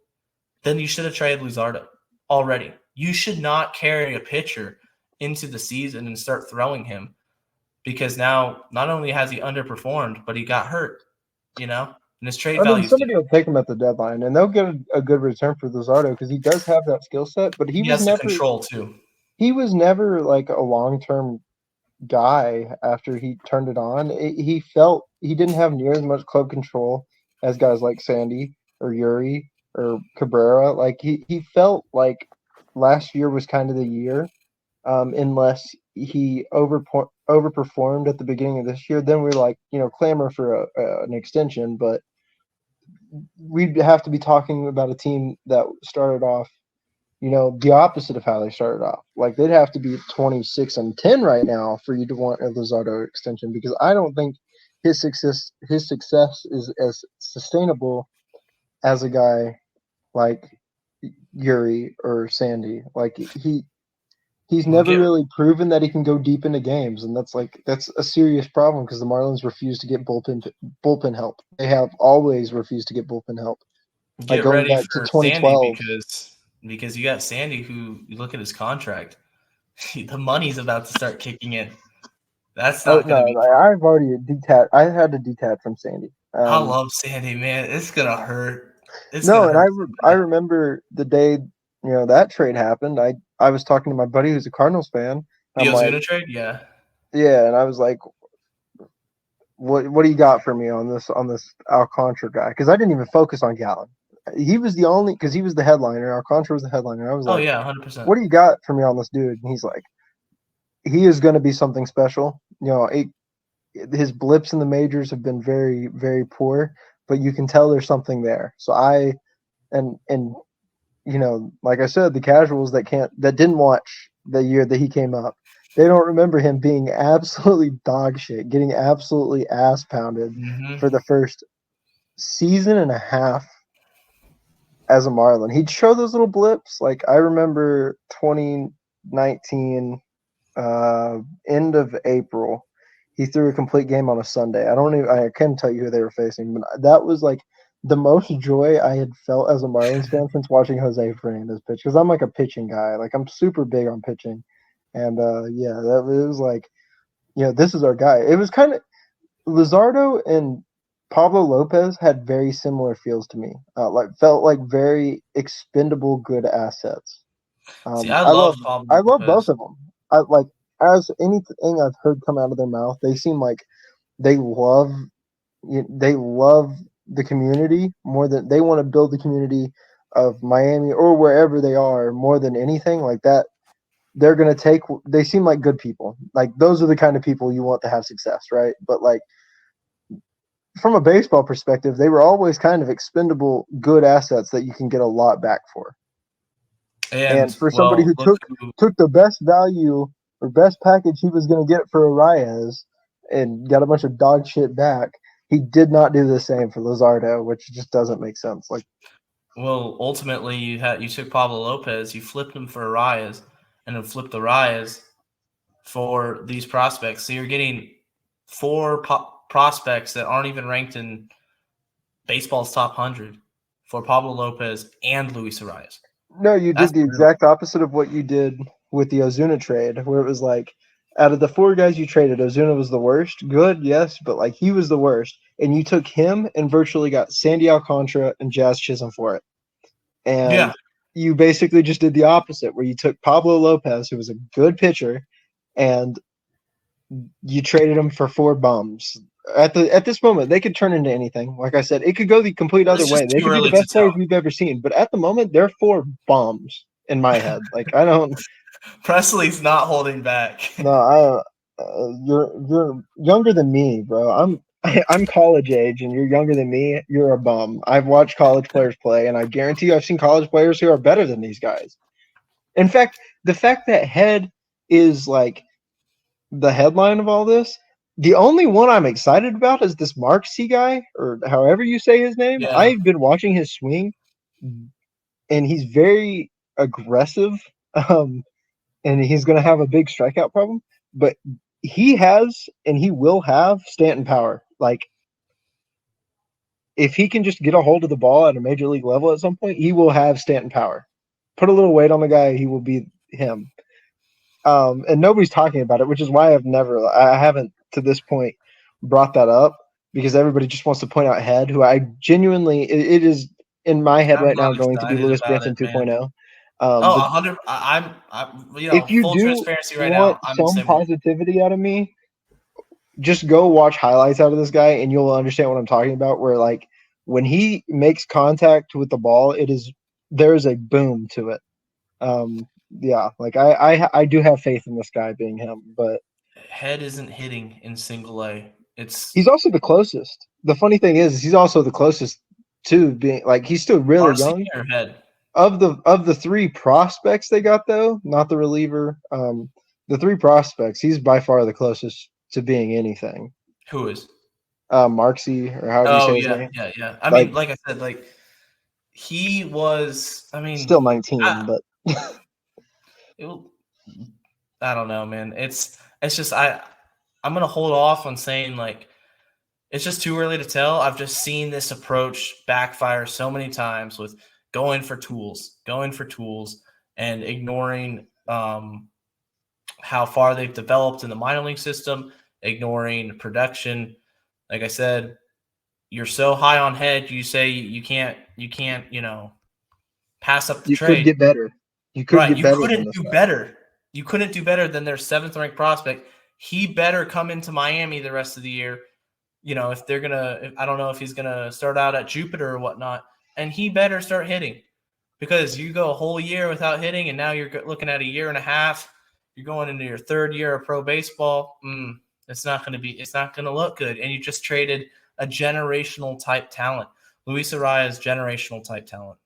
then you should have traded Luzardo already. You should not carry a pitcher into the season and start throwing him, because now not only has he underperformed, but he got hurt, you know, and his trade value. Somebody will take him at the deadline, and they'll get a good return for Luzardo because he does have that skill set, but he was never control too. He was never like a long-term guy after he turned it on. He felt he didn't have near as much club control as guys like Sandy or Yuri or Cabrera. Like, he felt like last year was kind of the year, unless he overperformed at the beginning of this year. Then we're like, clamor for an extension, but we'd have to be talking about a team that started off, the opposite of how they started off. Like, they'd have to be 26-10 right now for you to want a Luzardo extension, because I don't think his success is as sustainable as a guy like Yuri or Sandy. Like, he He's Well, never really proven that he can go deep into games, and that's a serious problem because the Marlins refuse to get bullpen help. They have always refused to get bullpen help. Like get going ready back to for Sandy 2012. because you got Sandy who you look at his contract. The money's about to start kicking in. That's Oh not going to no, be. I've already detached. I had to detach from Sandy. I love Sandy, man. It's gonna hurt. It's No, gonna and hurt. I remember the day that trade happened. I was talking to my buddy who's a Cardinals fan. The I'm like, Ozuna trade, yeah. yeah, and I was like, what do you got for me on this Alcantara guy? Because I didn't even focus on Gallen. He was the only because he was the headliner. Alcantara was the headliner. I was Oh like, yeah, 100%. what do you got for me on this dude? And he's like, he is going to be something special. His blips in the majors have been very, very poor, but you can tell there's something there. So and like I said, the casuals that didn't watch the year that he came up, they don't remember him being absolutely dog shit, getting absolutely ass pounded Mm-hmm. for the first season and a half as a Marlin. He'd show those little blips. Like I remember 2019, end of April, he threw a complete game on a Sunday. I couldn't tell you who they were facing, but that was like the most joy I had felt as a Marlins fan since watching Jose Fernandez pitch. Because I'm like a pitching guy, like I'm super big on pitching, and yeah, that it was like, this is our guy. It was kind of Luzardo and Pablo Lopez had very similar feels to me. Felt like very expendable good assets. See, I I love love Pablo I love both Lopez. of them. I like as anything I've heard come out of their mouth, they seem like they love they love the community more than they want to build the community of Miami or wherever they are more than anything like that. They're gonna take. They seem like good people. Like those are the kind of people you want to have success, right? But like from a baseball perspective, they were always kind of expendable good assets that you can get a lot back for. And And for somebody well, who look who took the best value or best package he was going to get for Arraez and got a bunch of dog shit back, he did not do the same for Luzardo, which just doesn't make sense. Like, well, ultimately you took Pablo Lopez, you flipped him for Arraez, and then flipped Arraez for these prospects. So you're getting four prospects that aren't even ranked in baseball's top 100 for Pablo Lopez and Luis Arraez. no, you That's did the brutal. exact opposite of what you did with the Ozuna trade, where it was like, out of the four guys you traded, Ozuna was the worst. Good, yes, but like he was the worst. And you took him and virtually got Sandy Alcantara and Jazz Chisholm for it. And Yeah. you basically just did the opposite, where you took Pablo Lopez, who was a good pitcher, and you traded him for four bums. At this moment, they could turn into anything. Like I said, it could go the complete other It's way. just They too could be the early to best tell. players we've ever seen. But at the moment, they're four bums in my head. Like I don't. Presley's not holding back. No, you're younger than me, bro. I'm college age, and you're younger than me. You're a bum. I've watched college players play, and I guarantee you, I've seen college players who are better than these guys. In fact, the fact that Head is like the headline of all this, the only one I'm excited about is this Mark C guy, or however you say his name. Yeah. I've been watching his swing, and he's very aggressive, and he's going to have a big strikeout problem. But he has, and he will have Stanton power. Like, if he can just get a hold of the ball at a major league level at some point, he will have Stanton power. Put a little weight on the guy, he will be him. And nobody's talking about it, which is why I haven't to this point brought that up because everybody just wants to point out Head, who I genuinely, it is in my head I'm right now not going to be excited Lewis about Brinson it, man. 2.0. Oh, But 100. I'm if you full do transparency right want now. I'm the some same way. positivity out of me, just go watch highlights out of this guy and you'll understand what I'm talking about. Where like when he makes contact with the ball, there's a boom to it. Yeah, like I do have faith in this guy being him, but Head isn't hitting in single A. It's he's also the closest. The funny thing is he's also the closest to being like he's still really RC young. or Head. Of the three prospects they got though, not the reliever, the three prospects, he's by far the closest to being anything. Who is? Marksy or however you Oh say his yeah, name. yeah, yeah. I Like mean, like I said, like he was. I mean, still 19, I, but it, I don't know, man. It's just I'm gonna hold off on saying like it's just too early to tell. I've just seen this approach backfire so many times with going for tools, and ignoring how far they've developed in the minor league system, ignoring production. Like I said, you're so high on Head, you say you can't, pass up the You trade. could get better. You could Right. get You better couldn't than this do guy. better. You couldn't do better than their 7th-ranked prospect. He better come into Miami the rest of the year. If they're I don't know if he's gonna start out at Jupiter or whatnot, and he better start hitting, because you go a whole year without hitting, and now you're looking at a year and a half. You're going into your 3rd year of pro baseball. It's not gonna look good, and you just traded a generational type talent. Luis Arraez, generational type talent.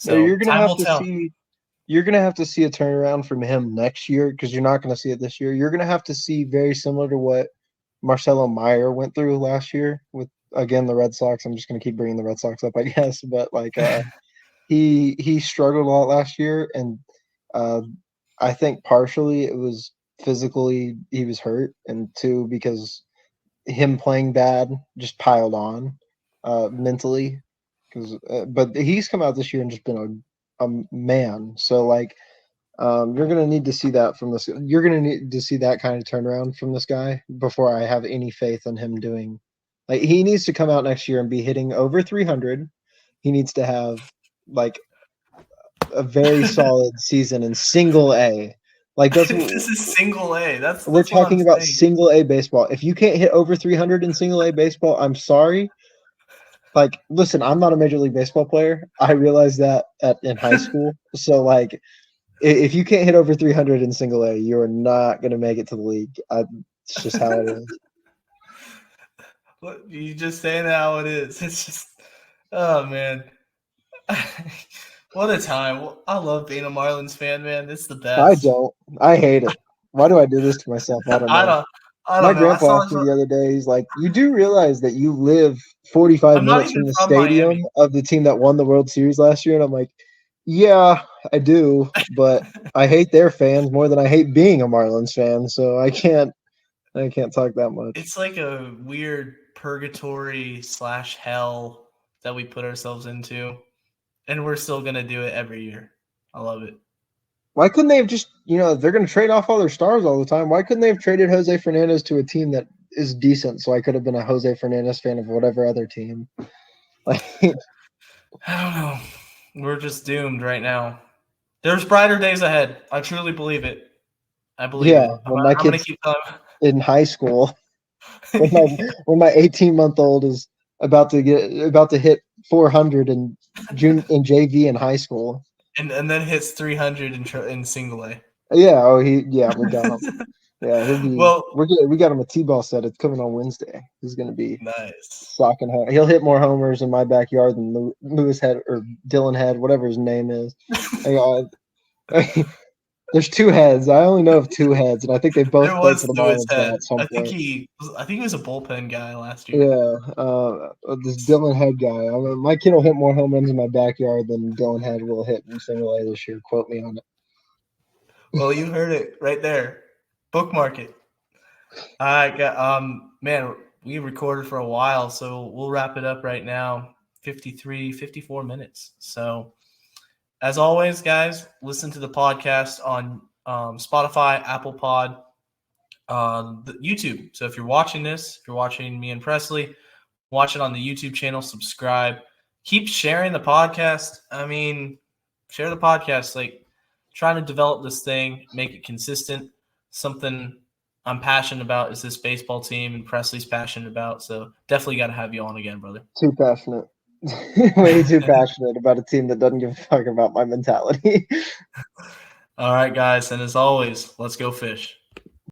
No, So time will tell. you're gonna have to see a turnaround from him next year, because you're not gonna see it this year. You're gonna have to see very similar to what Marcelo Meyer went through last year with, again, the Red Sox. I'm just gonna keep bringing the Red Sox up, I guess, but like he struggled a lot last year, and I think partially it was physically he was hurt, and 2 because him playing bad just piled on mentally. But he's come out this year and just been a man. So like you're gonna need to see that from this. You're gonna need to see that kind of turnaround from this guy before I have any faith in him doing. Like, he needs to come out next year and be hitting over 300. He needs to have like a very solid season in single A. Like, that's This is single A. That's we're what I'm talking about, saying. single A baseball. If you can't hit over 300 in single A baseball, I'm sorry. Like, listen, I'm not a Major League Baseball player. I realized that in high school. So like, if you can't hit over 300 in single A, you're not going to make it to the league. It's just how it is. What, you just saying how it is. It's just, oh man. What a time. I love being a Marlins fan, man. It's the best. I don't. I hate it. Why do I do this to myself? I don't know. I My don't know. grandpa asked me the other day, he's like, you do realize that you live 45 I'm not minutes even from the from stadium Miami. of the team that won the World Series last year? And I'm like, yeah, I do, but I hate their fans more than I hate being a Marlins fan, so I can't talk that much. It's like a weird purgatory / hell that we put ourselves into, and we're still gonna do it every year. I love it. Why couldn't they have just, they're going to trade off all their stars all the time. Why couldn't they have traded Jose Fernandez to a team that is decent, so I could have been a Jose Fernandez fan of whatever other team? Like, I don't know. We're just doomed right now. There's brighter days ahead. I truly believe it. I believe it. when my I'm gonna kid's keep telling. in high school, when my 18-month-old is about to hit 400 in JV in high school, and then hits 300 in single A. Yeah. We got him. Yeah, he'll be. Well, We got him a T-ball set. It's coming on Wednesday. He's gonna be nice. Socking home. He'll hit more homers in my backyard than Lewis Head or Dylan Head, whatever his name is. There's 2 heads. I only know of 2 heads, and I think they both There played was for the Lewis Marlins Head. at some point. I think he was a bullpen guy last year. Yeah, this Dylan Head guy. I mean, my kid will hit more home runs in my backyard than Dylan Head will hit in single A this year. Quote me on it. Well, you heard it right there. Bookmark it. All right, man, we recorded for a while, so we'll wrap it up right now. 54 minutes. So, as always, guys, listen to the podcast on Spotify, Apple Pod, the YouTube. So if you're watching this, if you're watching me and Presley, watch it on the YouTube channel, subscribe. Keep sharing the podcast. I mean, share the podcast. Like, trying to develop this thing, make it consistent. Something I'm passionate about is this baseball team, and Presley's passionate about. So definitely got to have you on again, brother. Too passionate. Way too passionate about a team that doesn't give a fuck about my mentality. All right, guys. And as always, let's go fish.